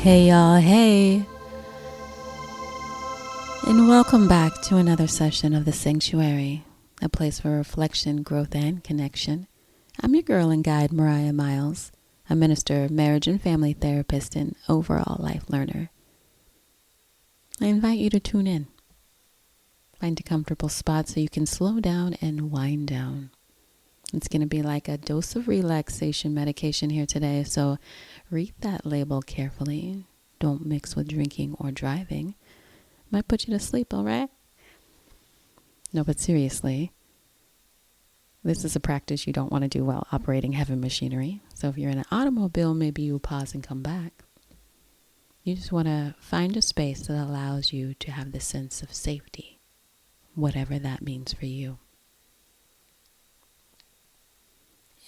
Hey y'all, hey, and welcome back to another session of The Sanctuary, a place for reflection, growth, and connection. I'm your girl and guide, Mariah Miles, a minister, marriage and family therapist, and overall life learner. I invite you to tune in. Find a comfortable spot so you can slow down and wind down. It's going to be like a dose of relaxation medication here today, so read that label carefully. Don't mix with drinking or driving. Might put you to sleep, all right? No, but seriously, this is a practice you don't want to do while operating heavy machinery. So if you're in an automobile, maybe you pause and come back. You just want to find a space that allows you to have the sense of safety, whatever that means for you.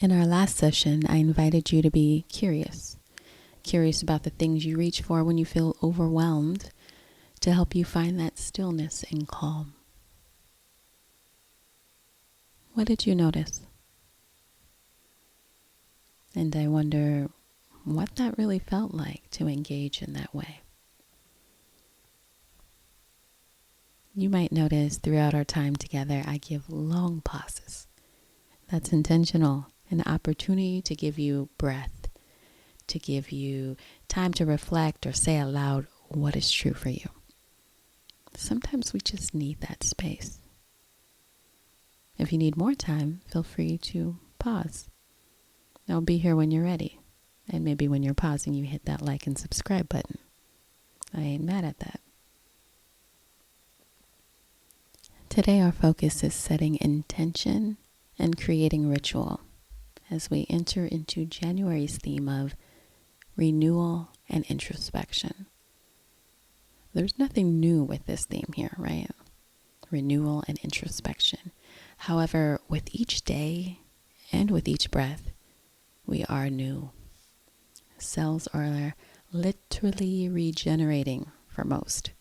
In our last session, I invited you to be curious about the things you reach for when you feel overwhelmed, to help you find that stillness and calm. What did you notice? And I wonder what that really felt like to engage in that way. You might notice throughout our time together, I give long pauses. That's intentional. An opportunity to give you breath, to give you time to reflect or say aloud what is true for you. Sometimes we just need that space. If you need more time, feel free to pause. I'll be here when you're ready. And maybe when you're pausing, you hit that like and subscribe button. I ain't mad at that. Today our focus is setting intention and creating ritual, as we enter into January's theme of renewal and introspection. There's nothing new with this theme here, right? Renewal and introspection. However, with each day and with each breath, we are new. Cells are literally regenerating for most.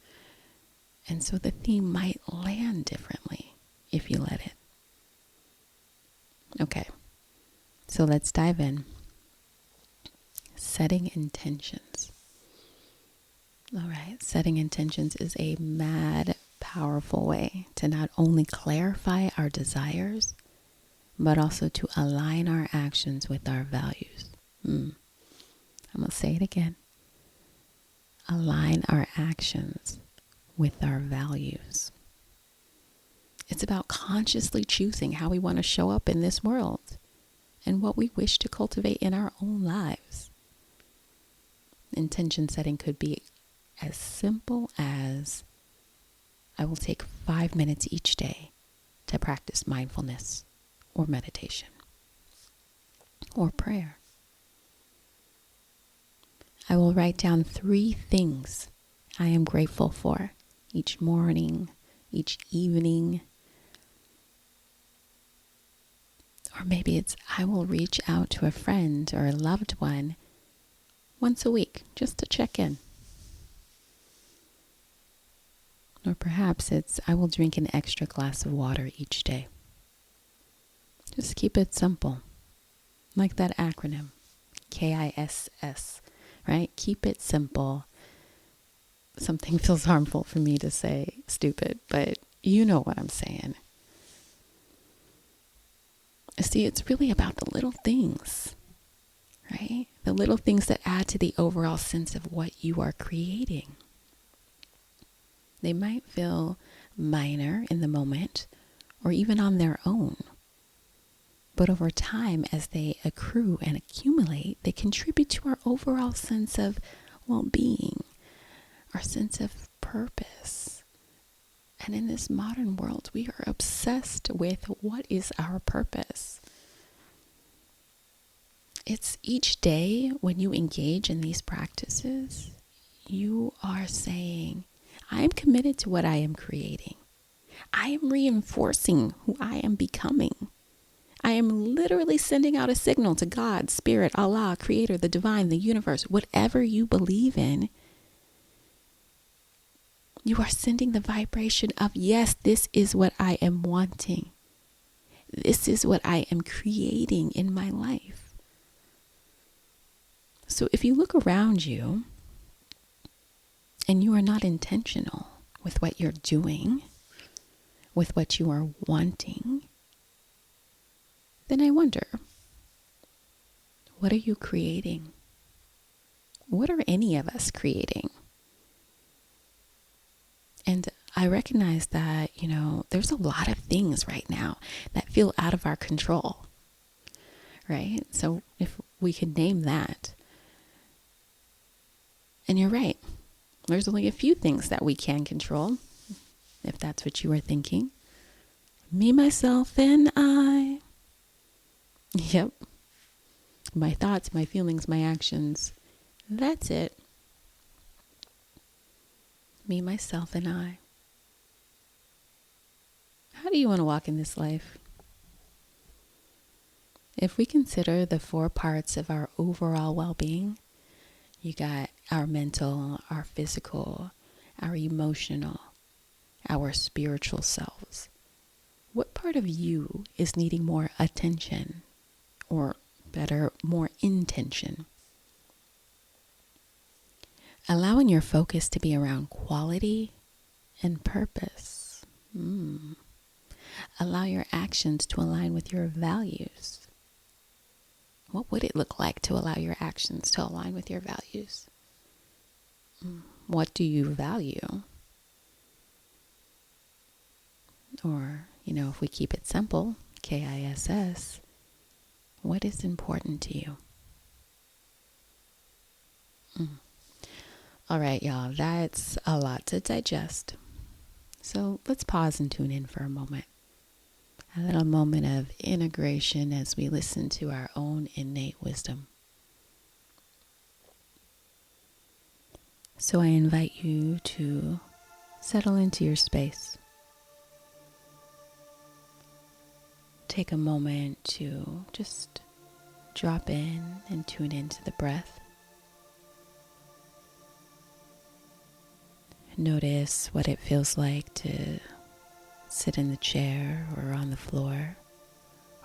And so the theme might land differently if you let it. Okay. So let's dive in. Setting intentions. All right. Setting intentions is a mad, powerful way to not only clarify our desires, but also to align our actions with our values. I'm going to say it again. Align our actions with our values. It's about consciously choosing how we want to show up in this world and what we wish to cultivate in our own lives. Intention setting could be as simple as, I will take 5 minutes each day to practice mindfulness or meditation or prayer. I will write down 3 things I am grateful for each morning, each evening. Or maybe it's, I will reach out to a friend or a loved one once a week just to check in. Or perhaps it's, I will drink an extra glass of water each day. Just keep it simple. Like that acronym, KISS, right? Keep it simple. Something feels harmful for me to say stupid, but you know what I'm saying. See, it's really about the little things, right? The little things that add to the overall sense of what you are creating. They might feel minor in the moment or even on their own. But over time, as they accrue and accumulate, they contribute to our overall sense of well-being, our sense of purpose. And in this modern world, we are obsessed with what is our purpose. It's each day when you engage in these practices, you are saying, I am committed to what I am creating. I am reinforcing who I am becoming. I am literally sending out a signal to God, Spirit, Allah, Creator, the Divine, the universe, whatever you believe in. You are sending the vibration of, yes, this is what I am wanting. This is what I am creating in my life. So if you look around you, and you are not intentional with what you're doing, with what you are wanting, then I wonder, what are you creating? What are any of us creating? And I recognize that, there's a lot of things right now that feel out of our control, right? So if we could name that, and you're right, there's only a few things that we can control, if that's what you were thinking. Me, myself, and I. Yep. My thoughts, my feelings, my actions. That's it. Me, myself, and I. How do you want to walk in this life? If we consider the 4 parts of our overall well-being, you got our mental, our physical, our emotional, our spiritual selves. What part of you is needing more attention, or better, more intention? Allowing your focus to be around quality and purpose. Allow your actions to align with your values. What would it look like to allow your actions to align with your values? What do you value? Or, if we keep it simple, KISS, what is important to you? All right, y'all, that's a lot to digest. So let's pause and tune in for a moment. A little moment of integration as we listen to our own innate wisdom. So I invite you to settle into your space. Take a moment to just drop in and tune into the breath. Notice what it feels like to sit in the chair or on the floor,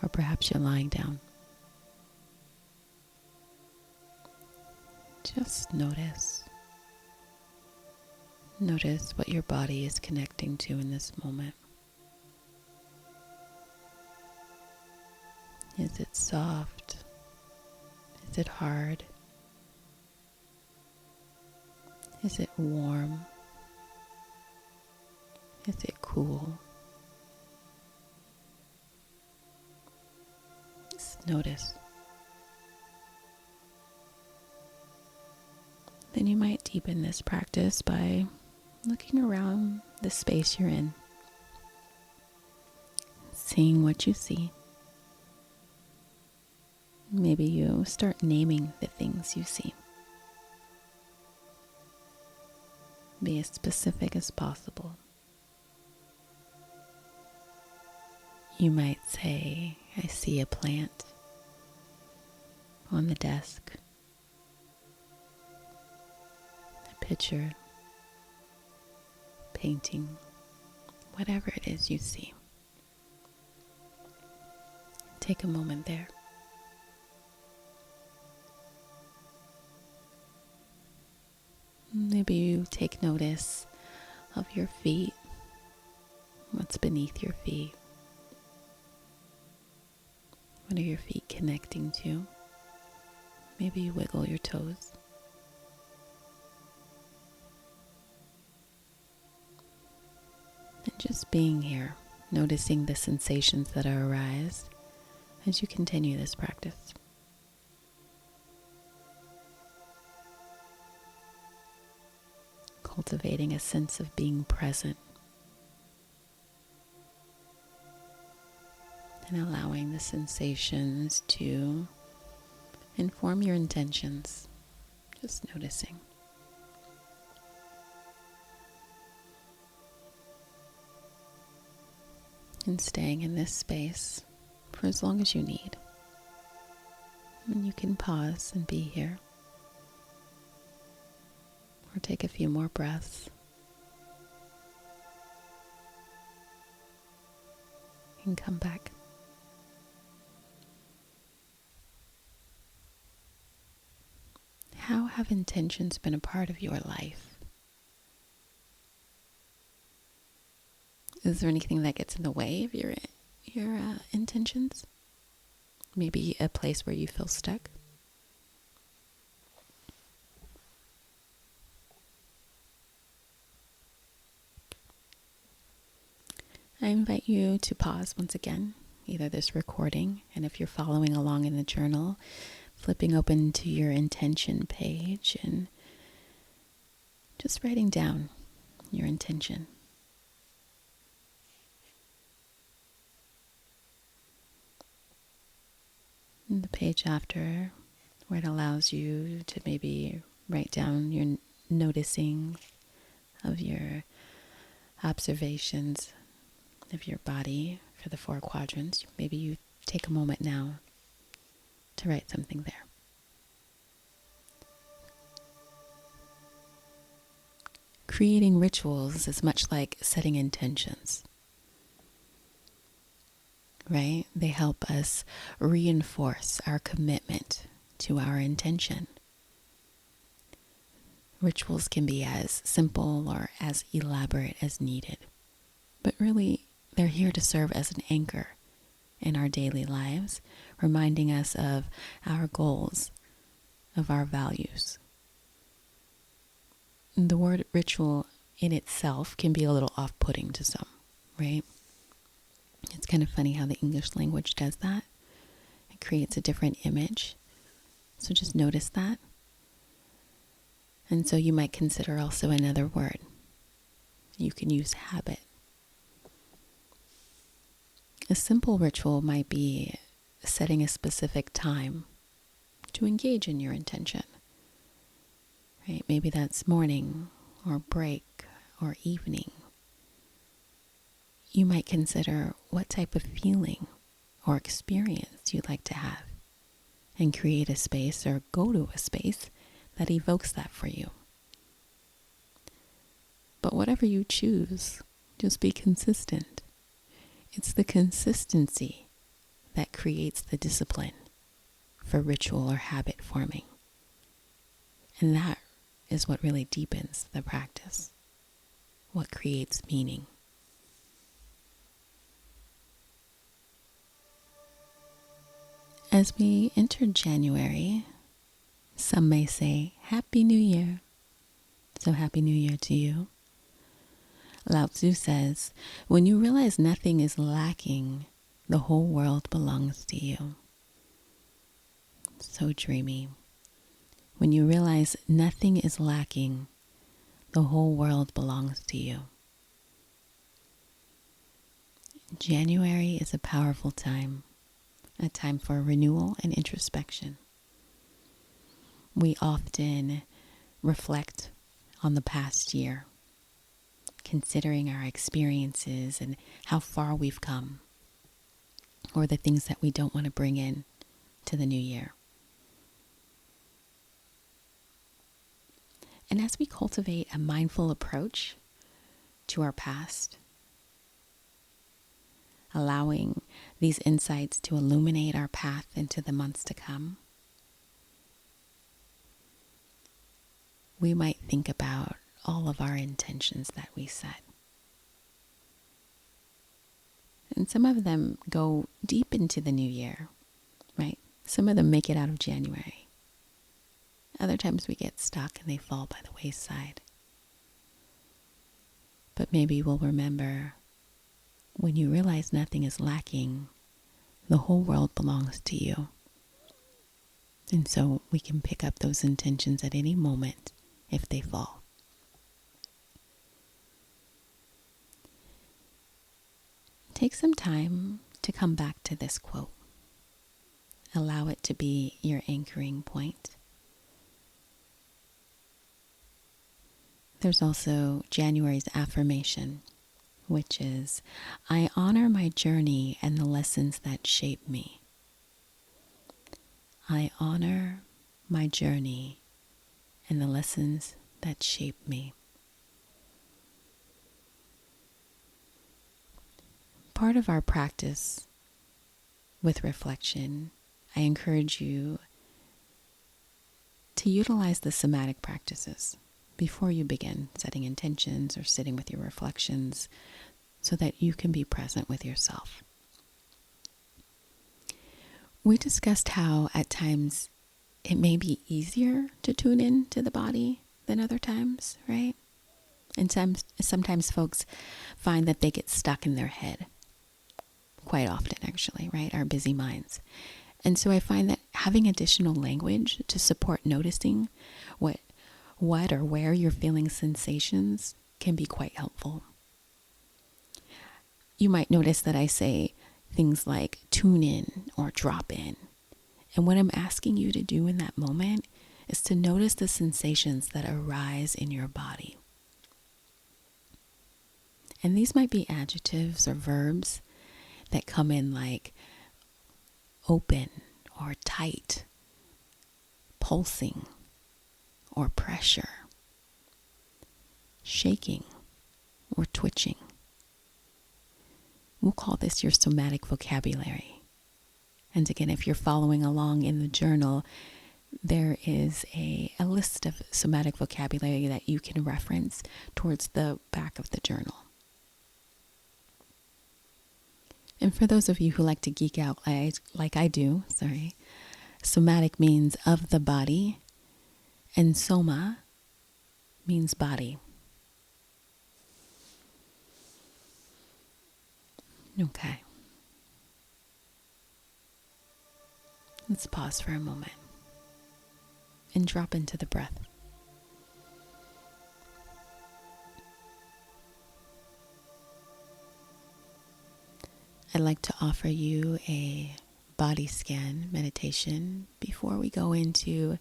or perhaps you're lying down. Just notice. Notice what your body is connecting to in this moment. Is it soft? Is it hard? Is it warm? Is it cool? Just notice. Then you might deepen this practice by looking around the space you're in, seeing what you see. Maybe you start naming the things you see. Be as specific as possible. You might say, I see a plant on the desk, a picture, painting, whatever it is you see. Take a moment there. Maybe you take notice of your feet, what's beneath your feet. What are your feet connecting to? Maybe you wiggle your toes. And just being here, noticing the sensations that arise as you continue this practice. Cultivating a sense of being present and allowing the sensations to inform your intentions. Just noticing. And staying in this space for as long as you need. And you can pause and be here. Or take a few more breaths. And come back. How have intentions been a part of your life? Is there anything that gets in the way of your intentions? Maybe a place where you feel stuck? I invite you to pause once again, either this recording, and if you're following along in the journal, flipping open to your intention page and just writing down your intention. And the page after, where it allows you to maybe write down your noticing of your observations of your body for the 4 quadrants. Maybe you take a moment now to write something there. Creating rituals is much like setting intentions, right? They help us reinforce our commitment to our intention. Rituals can be as simple or as elaborate as needed, but really they're here to serve as an anchor in our daily lives, reminding us of our goals, of our values. The word ritual in itself can be a little off-putting to some, right? It's kind of funny how the English language does that. It creates a different image. So just notice that. And so you might consider also another word. You can use habit. A simple ritual might be setting a specific time to engage in your intention. Right? Maybe that's morning or break or evening. You might consider what type of feeling or experience you'd like to have and create a space or go to a space that evokes that for you. But whatever you choose, just be consistent. It's the consistency that creates the discipline for ritual or habit forming. And that is what really deepens the practice, what creates meaning. As we enter January, some may say, Happy New Year. So Happy New Year to you. Lao Tzu says, when you realize nothing is lacking, the whole world belongs to you. So dreamy. When you realize nothing is lacking, the whole world belongs to you. January is a powerful time, a time for renewal and introspection. We often reflect on the past year, considering our experiences and how far we've come, or the things that we don't want to bring in to the new year. And as we cultivate a mindful approach to our past, allowing these insights to illuminate our path into the months to come, we might think about all of our intentions that we set. And some of them go deep into the new year, right? Some of them make it out of January. Other times we get stuck and they fall by the wayside. But maybe we'll remember, when you realize nothing is lacking, the whole world belongs to you. And so we can pick up those intentions at any moment if they fall. Take some time to come back to this quote. Allow it to be your anchoring point. There's also January's affirmation, which is, I honor my journey and the lessons that shape me. I honor my journey and the lessons that shape me. Part of our practice with reflection, I encourage you to utilize the somatic practices before you begin setting intentions or sitting with your reflections. so that you can be present with yourself. We discussed how at times it may be easier to tune in to the body than other times, right? And sometimes folks find that they get stuck in their head. Quite often, actually, right? Our busy minds. And so I find that having additional language to support noticing what or where you're feeling sensations can be quite helpful. You might notice that I say things like tune in or drop in. And what I'm asking you to do in that moment is to notice the sensations that arise in your body. And these might be adjectives or verbs that come in like open or tight, pulsing or pressure, shaking or twitching. We'll call this your somatic vocabulary. And again, if you're following along in the journal, there is a list of somatic vocabulary that you can reference towards the back of the journal. And for those of you who like to geek out like I do, somatic means of the body, and soma means body. Okay. Let's pause for a moment and drop into the breath. I'd like to offer you a body scan meditation before we go into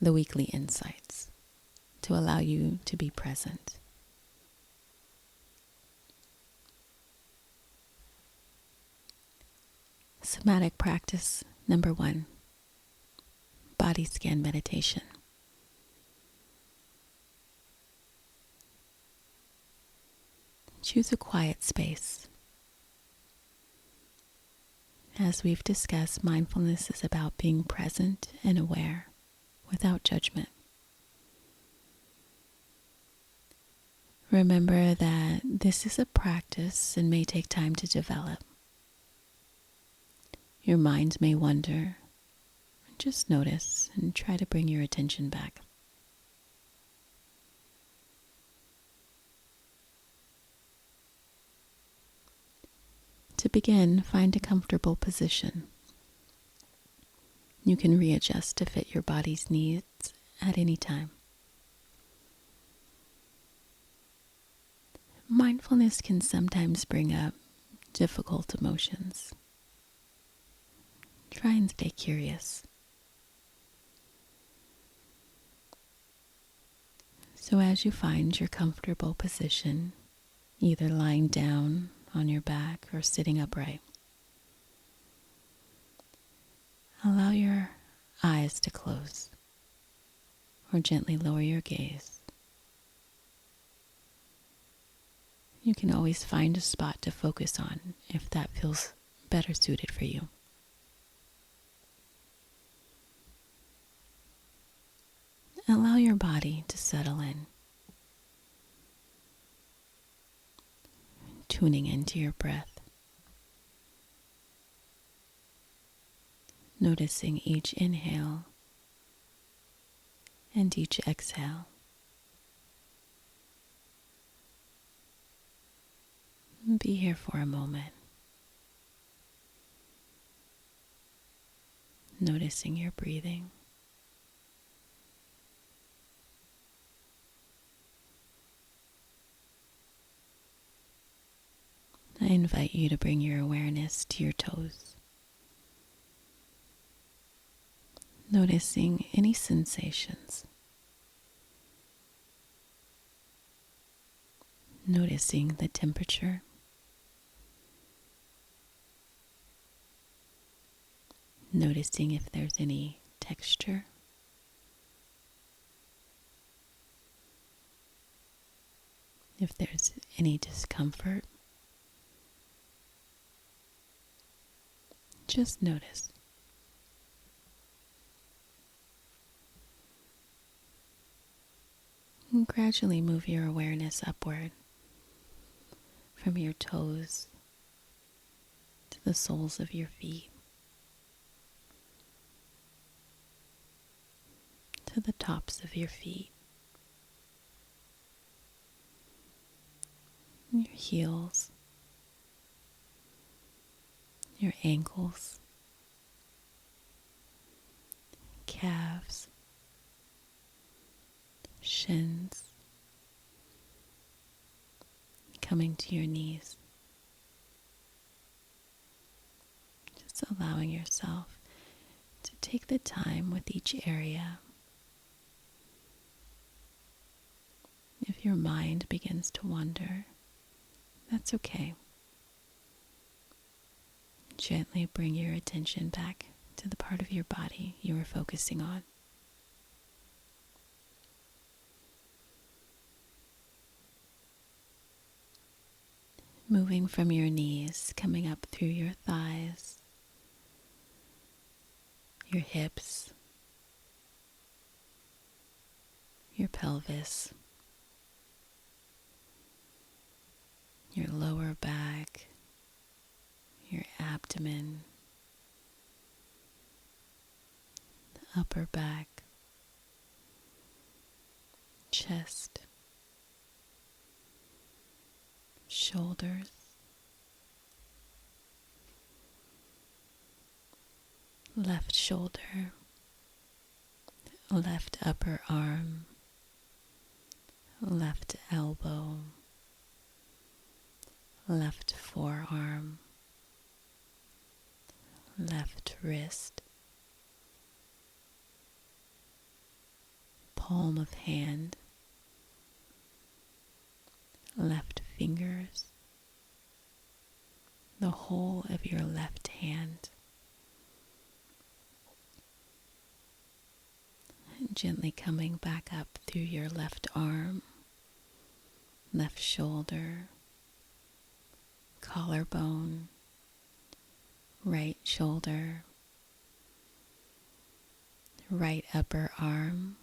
the weekly insights to allow you to be present. Somatic practice number 1, body scan meditation. Choose a quiet space. As we've discussed, mindfulness is about being present and aware without judgment. Remember that this is a practice and may take time to develop. Your mind may wander. Just notice and try to bring your attention back. To begin, find a comfortable position. You can readjust to fit your body's needs at any time. Mindfulness can sometimes bring up difficult emotions. Try and stay curious. So as you find your comfortable position, either lying down on your back or sitting upright, allow your eyes to close or gently lower your gaze. You can always find a spot to focus on if that feels better suited for you. Allow your body to settle in, tuning into your breath, noticing each inhale and each exhale. Be here for a moment, noticing your breathing. I invite you to bring your awareness to your toes, noticing any sensations, noticing the temperature, noticing if there's any texture, if there's any discomfort. Just notice. And gradually move your awareness upward from your toes to the soles of your feet, to the tops of your feet, your heels, your ankles, calves, shins, coming to your knees. Just allowing yourself to take the time with each area. If your mind begins to wander, that's okay. Gently bring your attention back to the part of your body you are focusing on. Moving from your knees, coming up through your thighs, your hips, your pelvis, your lower back, your abdomen, upper back, chest, shoulders, left shoulder, left upper arm, left elbow, left forearm, left wrist, palm of hand, left fingers, the whole of your left hand. And gently coming back up through your left arm, left shoulder, collarbone, right shoulder, right upper arm,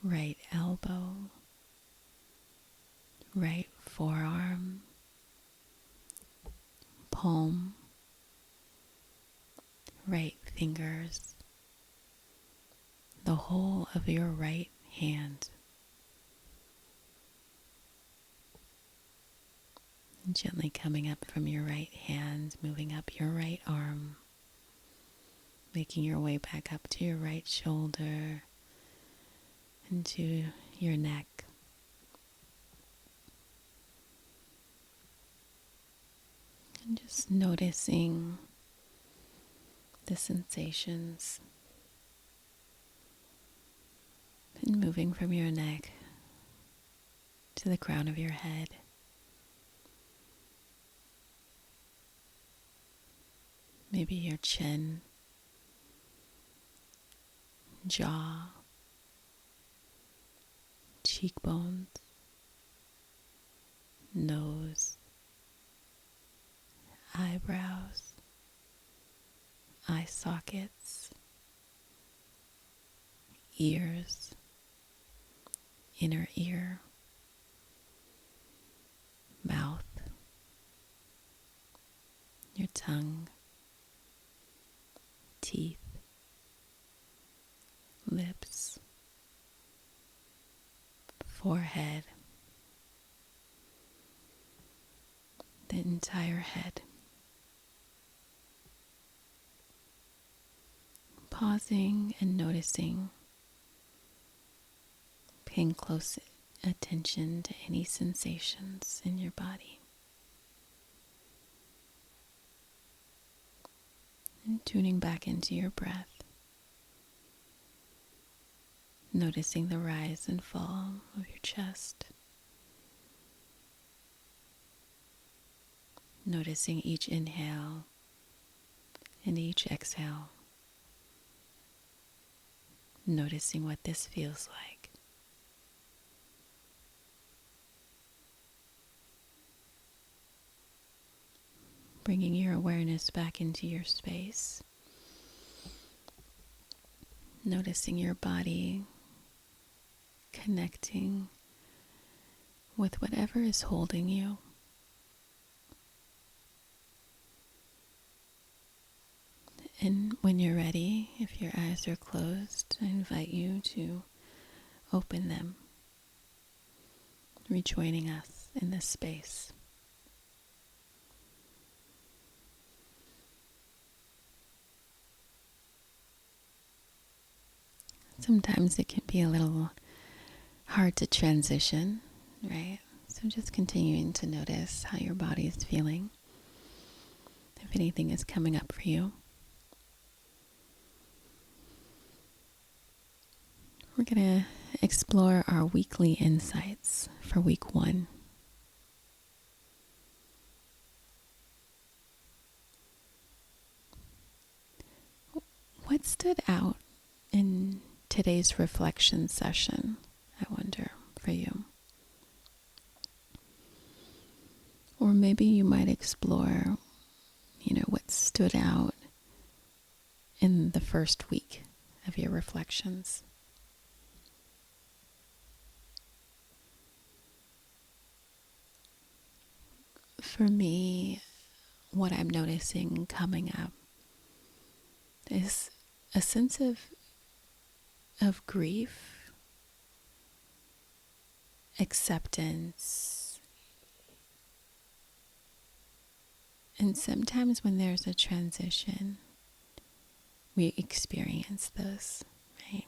right elbow, right forearm, palm, right fingers, the whole of your right hand. And gently coming up from your right hand, moving up your right arm, making your way back up to your right shoulder and to your neck. And just noticing the sensations. And moving from your neck to the crown of your head. Maybe your chin, jaw, cheekbones, nose, eyebrows, eye sockets, ears, inner ear, mouth, your tongue, teeth, lips, forehead, the entire head. Pausing and noticing, paying close attention to any sensations in your body. And tuning back into your breath. Noticing the rise and fall of your chest. Noticing each inhale and each exhale. Noticing what this feels like. Bringing your awareness back into your space. Noticing your body connecting with whatever is holding you And when you're ready, if your eyes are closed, I invite you to open them, rejoining us in this space. Sometimes it can be a little hard to transition, right? So just continuing to notice how your body is feeling, if anything is coming up for you. We're going to explore our weekly insights for week 1. What stood out in today's reflection session, I wonder, for you? Or maybe you might explore, what stood out in the first week of your reflections. For me, what I'm noticing coming up is a sense of grief, acceptance, and sometimes when there's a transition, we experience this, right?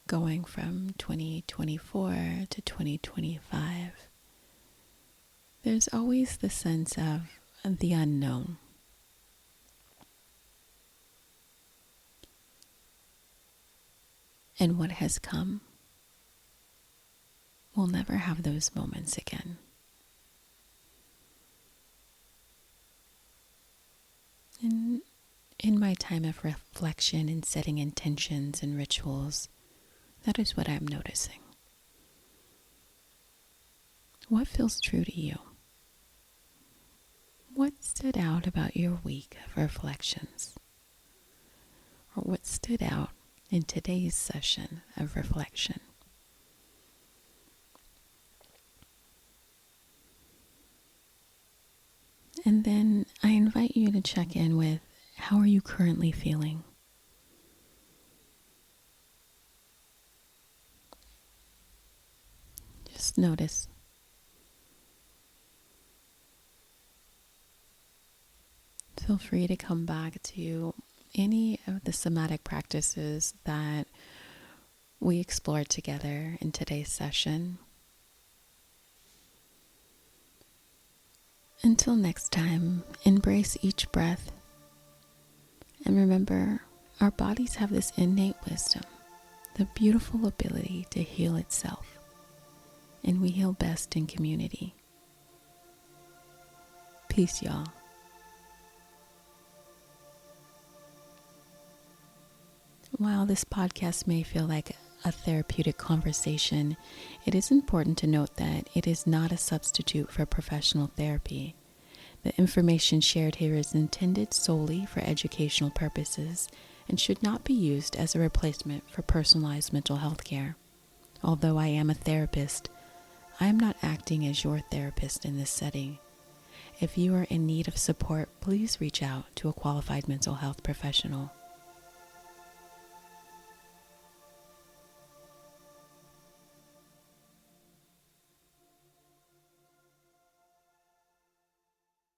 Going from 2024 to 2025, there's always the sense of the unknown. And what has come will never have those moments again. In my time of reflection and setting intentions and rituals, that is what I'm noticing. What feels true to you? What stood out about your week of reflections? Or what stood out in today's session of reflection? And then I invite you to check in with, how are you currently feeling? Just notice. Feel free to come back to any of the somatic practices that we explored together in today's session. Until next time, embrace each breath. And remember, our bodies have this innate wisdom, the beautiful ability to heal itself. And we heal best in community. Peace, y'all. While this podcast may feel like a therapeutic conversation, it is important to note that it is not a substitute for professional therapy. The information shared here is intended solely for educational purposes and should not be used as a replacement for personalized mental health care. Although I am a therapist, I am not acting as your therapist in this setting. If you are in need of support, please reach out to a qualified mental health professional.